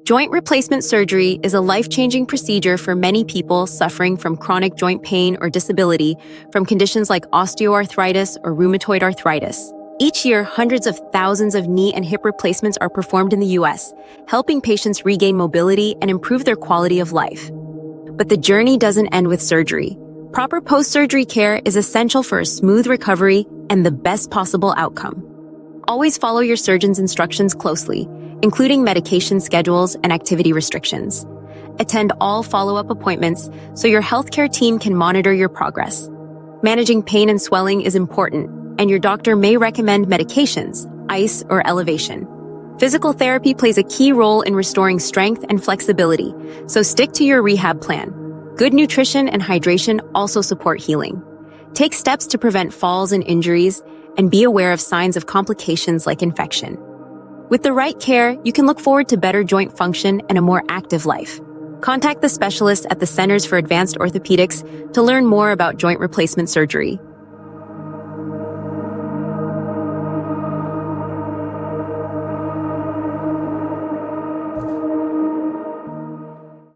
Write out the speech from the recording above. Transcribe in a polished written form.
Joint replacement surgery is a life-changing procedure for many people suffering from chronic joint pain or disability from conditions like osteoarthritis or rheumatoid arthritis. Each year, hundreds of thousands of knee and hip replacements are performed in the U.S., helping patients regain mobility and improve their quality of life. But the journey doesn't end with surgery. Proper post-surgery care is essential for a smooth recovery and the best possible outcome. Always follow your surgeon's instructions closely, including medication schedules and activity restrictions. Attend all follow-up appointments so your healthcare team can monitor your progress. Managing pain and swelling is important, and your doctor may recommend medications, ice, or elevation. Physical therapy plays a key role in restoring strength and flexibility, so stick to your rehab plan. Good nutrition and hydration also support healing. Take steps to prevent falls and injuries, and be aware of signs of complications like infection. With the right care, you can look forward to better joint function and a more active life. Contact the specialist at the Centers for Advanced Orthopedics to learn more about joint replacement surgery.